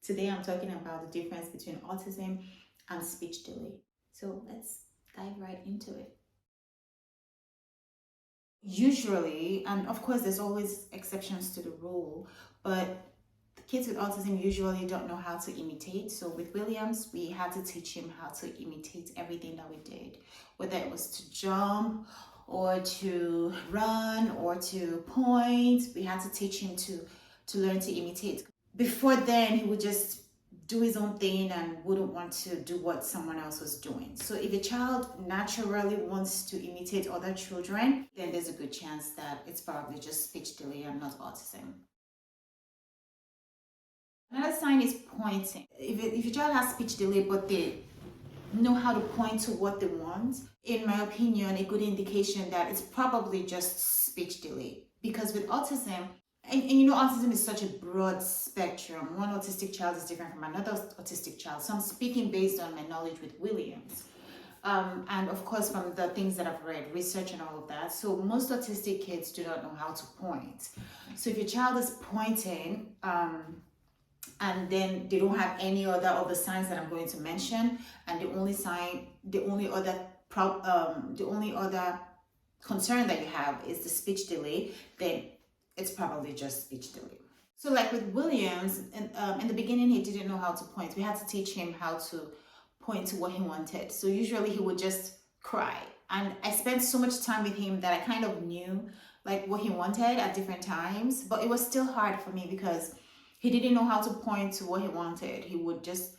Today I'm talking about the difference between autism and speech delay. So let's dive right into it. Usually, and of course there's always exceptions to the rule, but the kids with autism usually don't know how to imitate. So with Williams, we had to teach him how to imitate everything that we did, whether it was to jump or to run or to point. We had to teach him to learn to imitate. Before then, he would just do his own thing and wouldn't want to do what someone else was doing. So if a child naturally wants to imitate other children, then there's a good chance that it's probably just speech delay and not autism. Another sign is pointing. If a child has speech delay but they know how to point to what they want, in my opinion, a good indication that it's probably just speech delay. Because with autism, and you know, autism is such a broad spectrum. One autistic child is different from another autistic child. So I'm speaking based on my knowledge with Williams. And of course, from the things that I've read, research and all of that. So most autistic kids do not know how to point. So if your child is pointing, and then they don't have any other of the signs that I'm going to mention, and the only other concern that you have is the speech delay, then it's probably just speech delay. So like with Williams, in the beginning, he didn't know how to point. We had to teach him how to point to what he wanted. So usually he would just cry. And I spent so much time with him that I kind of knew like what he wanted at different times, but it was still hard for me because he didn't know how to point to what he wanted. He would just,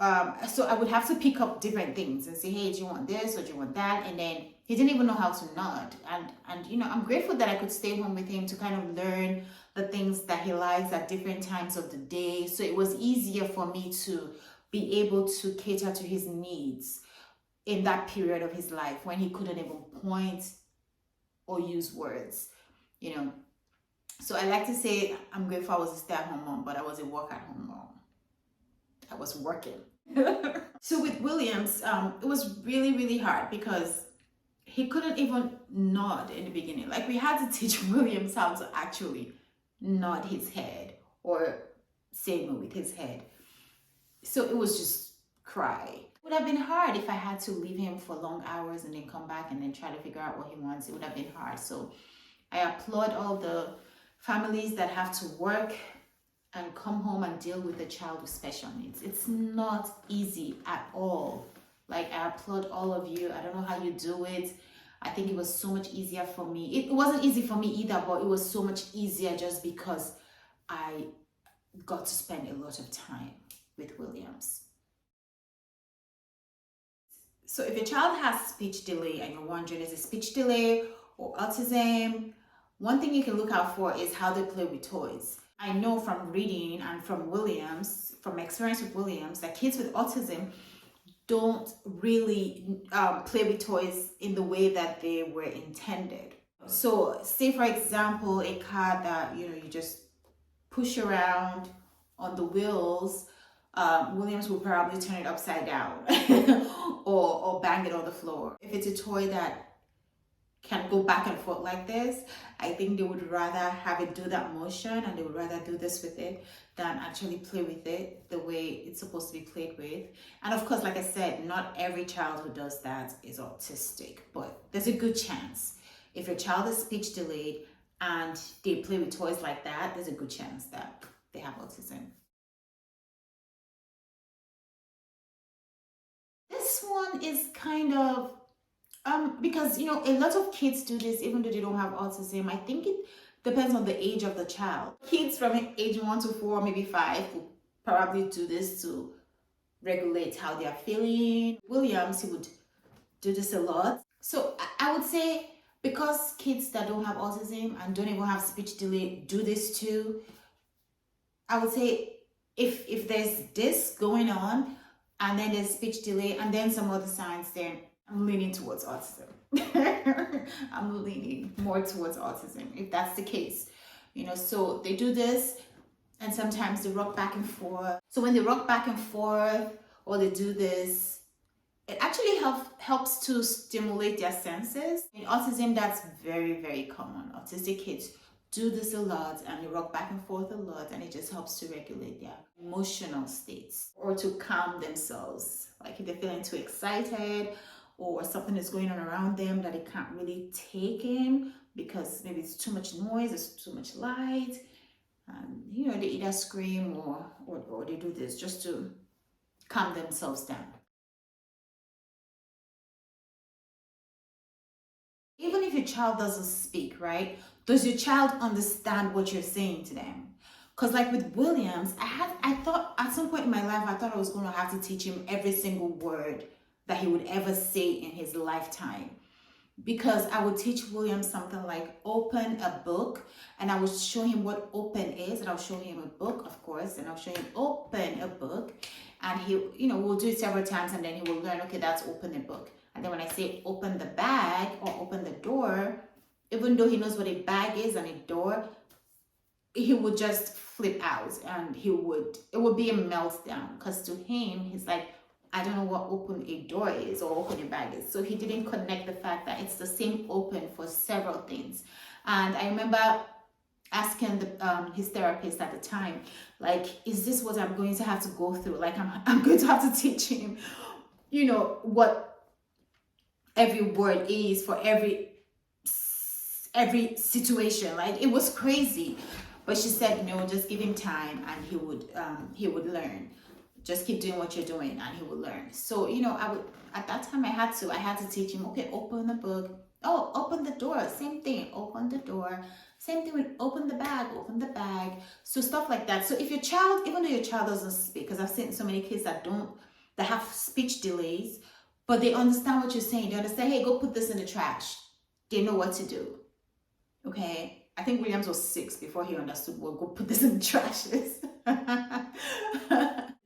so I would have to pick up different things and say, hey, do you want this or do you want that? And then he didn't even know how to nod. And you know, I'm grateful that I could stay home with him to kind of learn the things that he likes at different times of the day. So it was easier for me to be able to cater to his needs in that period of his life when he couldn't even point or use words, you know. So I like to say I'm grateful I was a stay-at-home mom, but I was a work-at-home mom. I was working. So with Williams, it was really, really hard because he couldn't even nod in the beginning. Like we had to teach Williams how to actually nod his head or say no with his head. So it was just cry. It would have been hard if I had to leave him for long hours and then come back and then try to figure out what he wants. It would have been hard. So I applaud all the families that have to work and come home and deal with a child with special needs. It's not easy at all. Like I applaud all of you. I don't know how you do it. I think it was so much easier for me. It wasn't easy for me either, but it was so much easier just because I got to spend a lot of time with Williams. So if your child has speech delay and you're wondering, is it speech delay or autism? One thing you can look out for is how they play with toys. I know from reading and from Williams, from experience with Williams, that kids with autism don't really play with toys in the way that they were intended. So say for example, a car that you just push around on the wheels, Williams will probably turn it upside down or bang it on the floor. If it's a toy that can go back and forth like this, I think they would rather have it do that motion and they would rather do this with it than actually play with it the way it's supposed to be played with. And of course, like I said, not every child who does that is autistic, but there's a good chance. If your child is speech delayed and they play with toys like that, there's a good chance that they have autism. This one is kind of because a lot of kids do this even though they don't have autism. I think it depends on the age of the child. Kids from age 1 to 4, maybe 5, will probably do this to regulate how they are feeling. Williams, he would do this a lot. So I would say because kids that don't have autism and don't even have speech delay do this too, I would say if there's this going on and then there's speech delay and then some other signs, then I'm leaning towards autism. I'm leaning more towards autism if that's the case. So they do this and sometimes they rock back and forth. So when they rock back and forth or they do this, it actually helps to stimulate their senses. In autism, that's very, very common. Autistic kids do this a lot and they rock back and forth a lot, and it just helps to regulate emotional states, or to calm themselves. Like if they're feeling too excited or something is going on around them that they can't really take in because maybe it's too much noise, it's too much light. They either scream or they do this just to calm themselves down. Even if your child doesn't speak, right? Does your child understand what you're saying to them? Because like with Williams, I thought at some point in my life, I thought I was going to have to teach him every single word that he would ever say in his lifetime. Because I would teach William something like open a book, and I would show him what open is, and I'll show him a book, of course, and I'll show him open a book, and he, we'll do it several times, and then he will learn, okay, that's open a book. And then when I say open the bag or open the door, even though he knows what a bag is and a door, he would just flip out, and it would be a meltdown, because to him, he's like, I don't know what open a door is or open a bag is. So he didn't connect the fact that it's the same open for several things. And I remember asking his therapist at the time, like, is this what I'm going to have to go through? Like, I'm going to have to teach him, what every word is for every situation. Like, it was crazy. But she said, no, just give him time and he would learn. Just keep doing what you're doing and he will learn. So, at that time I had to teach him, okay, open the book. Oh, open the door. Same thing. Open the door. Same thing with open the bag. So stuff like that. So if your child, even though your child doesn't speak, because I've seen so many kids that have speech delays, but they understand what you're saying. They understand, hey, go put this in the trash. They know what to do. Okay. I think Williams was 6 before he understood, well, go put this in the trash.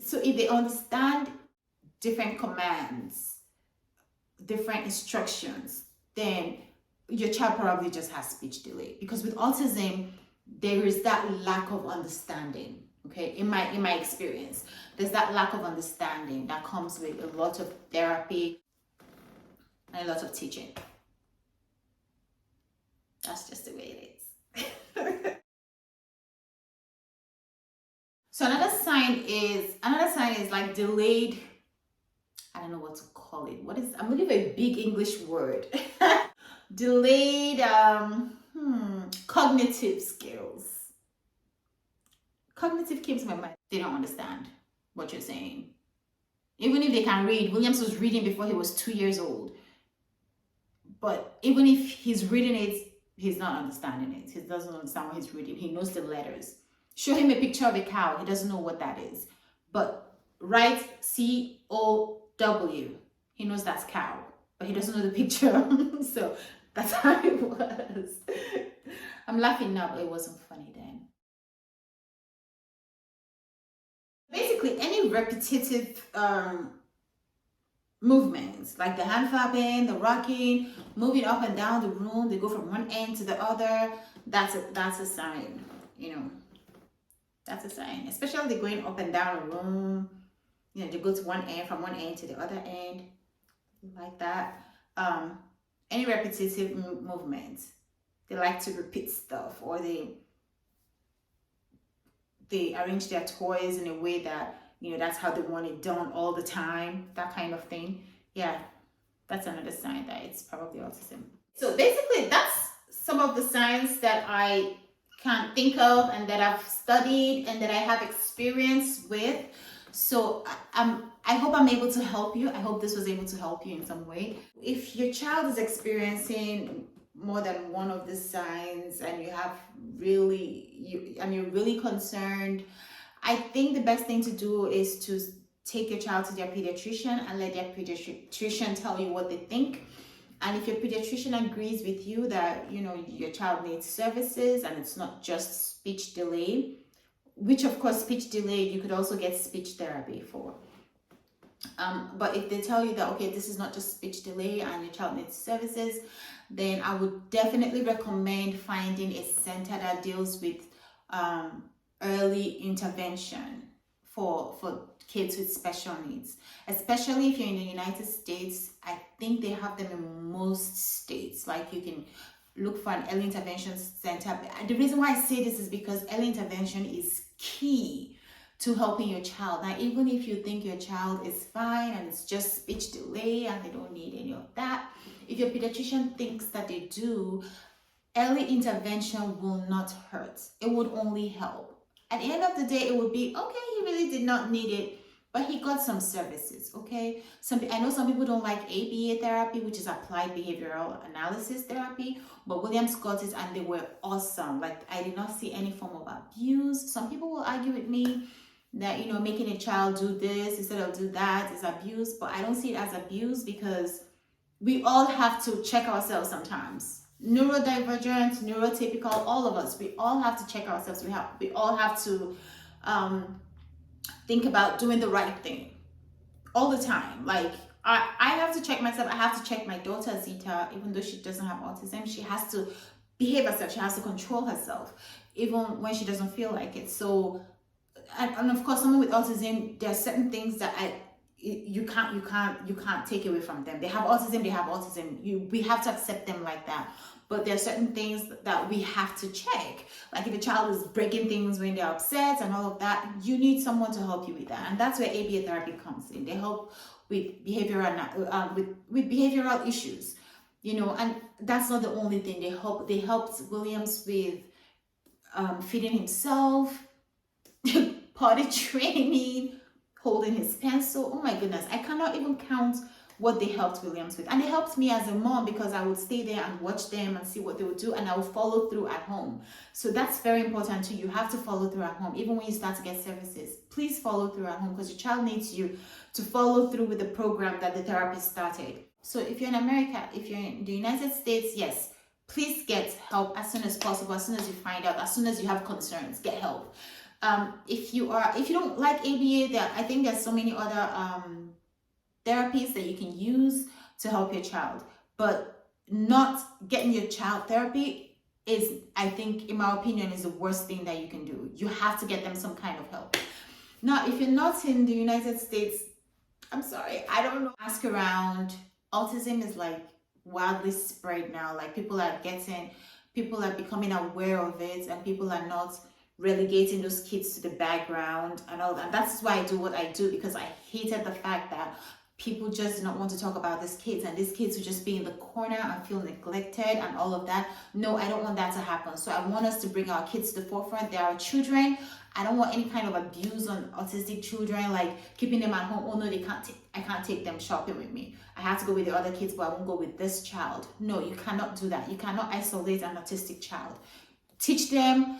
So if they understand different commands, different instructions, then your child probably just has speech delay. Because with autism, there is that lack of understanding. Okay, in my experience, there's that lack of understanding that comes with a lot of therapy and a lot of teaching. That's just the way it is. So another sign is like delayed, I don't know what to call it. I'm looking for a big English word. Delayed cognitive skills. Cognitive came to my mind. They don't understand what you're saying. Even if they can read, Williams was reading before he was 2 years old. But even if he's reading it, he's not understanding it. He doesn't understand what he's reading. He knows the letters. Show him a picture of a cow. He doesn't know what that is. But write C-O-W. He knows that's cow. But he doesn't know the picture. So that's how it was. I'm laughing now, but it wasn't funny then. Basically, any repetitive movements, like the hand flapping, the rocking, moving up and down the room, they go from one end to the other, that's a sign, That's a sign. Especially they're going up and down the room, they go to one end, from one end to the other end, like that. Any repetitive movements, they like to repeat stuff, or they arrange their toys in a way that that's how they want it done all the time, that kind of thing. Yeah, that's another sign that it's probably autism. So basically, that's some of the signs that I can think of and that I've studied and that I have experience with. So I hope I'm able to help you. I hope this was able to help you in some way. If your child is experiencing more than one of the signs and you're really concerned, I think the best thing to do is to take your child to their pediatrician and let their pediatrician tell you what they think. And if your pediatrician agrees with you that your child needs services and it's not just speech delay, which of course speech delay you could also get speech therapy for. But if they tell you that, okay, this is not just speech delay and your child needs services, then I would definitely recommend finding a center that deals with early intervention for kids with special needs. Especially if you're in the United States, I think they have them in most states. Like, you can look for an early intervention center. The reason why I say this is because early intervention is key to helping your child. Now, even if you think your child is fine and it's just speech delay and they don't need any of that, if your pediatrician thinks that they do, early intervention will not hurt. It would only help. At the end of the day, it would be, okay, he really did not need it, but he got some services, okay? I know some people don't like ABA therapy, which is applied behavioral analysis therapy, but Williams got it and they were awesome. Like, I did not see any form of abuse. Some people will argue with me that, you know, making a child do this instead of do that is abuse, but I don't see it as abuse because we all have to check ourselves sometimes. Neurodivergent, neurotypical, all of us, we all have to check ourselves. We all have to think about doing the right thing all the time. Like, I have to check myself. I have to check my daughter Zita, even though she doesn't have autism. She has to behave herself. She has to control herself, even when she doesn't feel like it. So, and of course, someone with autism, there are certain things that you can't take away from them. They have autism. We have to accept them like that. But there are certain things that we have to check. Like if a child is breaking things when they're upset and all of that, you need someone to help you with that. And that's where ABA therapy comes in. They help with behavioral with behavioral issues, you know. And that's not the only thing. They helped Williams with feeding himself, potty training, holding his pencil. Oh my goodness, I cannot even count what they helped Williams with. And it helped me as a mom because I would stay there and watch them and see what they would do, and I would follow through at home. So that's very important too. You have to follow through at home. Even when you start to get services, please follow through at home because your child needs you to follow through with the program that the therapist started. So if you're in America, if you're in the United States, yes, please get help as soon as possible. As soon as you find out, as soon as you have concerns, get help. If you don't like ABA, I think there's so many other therapies that you can use to help your child, but not getting your child therapy is, I think, in my opinion, is the worst thing that you can do. You have to get them some kind of help. Now, if you're not in the United States, I'm sorry, I don't know. Ask around. Autism is like wildly spread now. Like people are becoming aware of it, and people are not relegating those kids to the background and all that. That's why I do what I do, because I hated the fact that people just do not want to talk about these kids, and these kids will just be in the corner and feel neglected and all of that. No, I don't want that to happen. So I want us to bring our kids to the forefront. They are children. I don't want any kind of abuse on autistic children, like keeping them at home. Oh no, I can't take them shopping with me. I have to go with the other kids, but I won't go with this child. No, you cannot do that. You cannot isolate an autistic child. Teach them,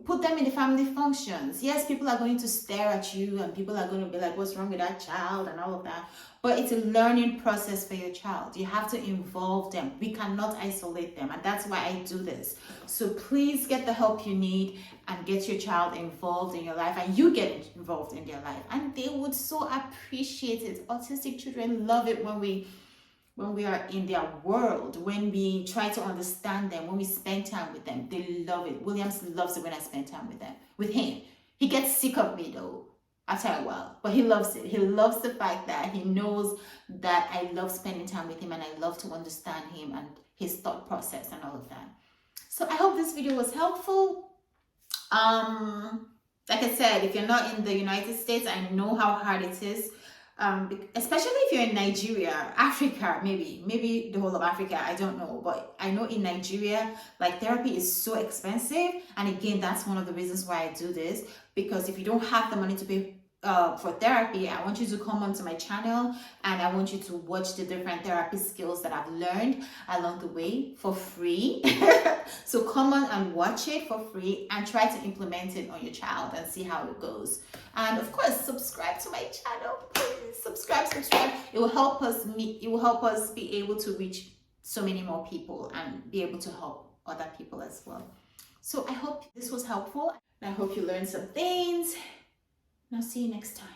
put them in the family functions. Yes, people are going to stare at you and people are going to be like, what's wrong with that child and all of that. But it's a learning process for your child. You have to involve them. We cannot isolate them. And that's why I do this. So please get the help you need and get your child involved in your life, and you get involved in their life. And they would so appreciate it. Autistic children love it when we are in their world, when we try to understand them, when we spend time with them. They love it. Williams loves it when I spend time with him. He gets sick of me though after a while, but he loves it. He loves the fact that he knows that I love spending time with him and I love to understand him and his thought process and all of that. So I hope this video was helpful. Like I said, if you're not in the United States, I know how hard it is. Especially if you're in Nigeria, Africa, maybe the whole of Africa, I don't know, but I know in Nigeria, like therapy is so expensive. And again, that's one of the reasons why I do this, because if you don't have the money to pay for therapy, I want you to come onto my channel and I want you to watch the different therapy skills that I've learned along the way for free. So come on and watch it for free and try to implement it on your child and see how it goes. And of course, subscribe to my channel. Please subscribe. It will help us be able to reach so many more people and be able to help other people as well. So I hope this was helpful and I hope you learned some things. And I'll see you next time.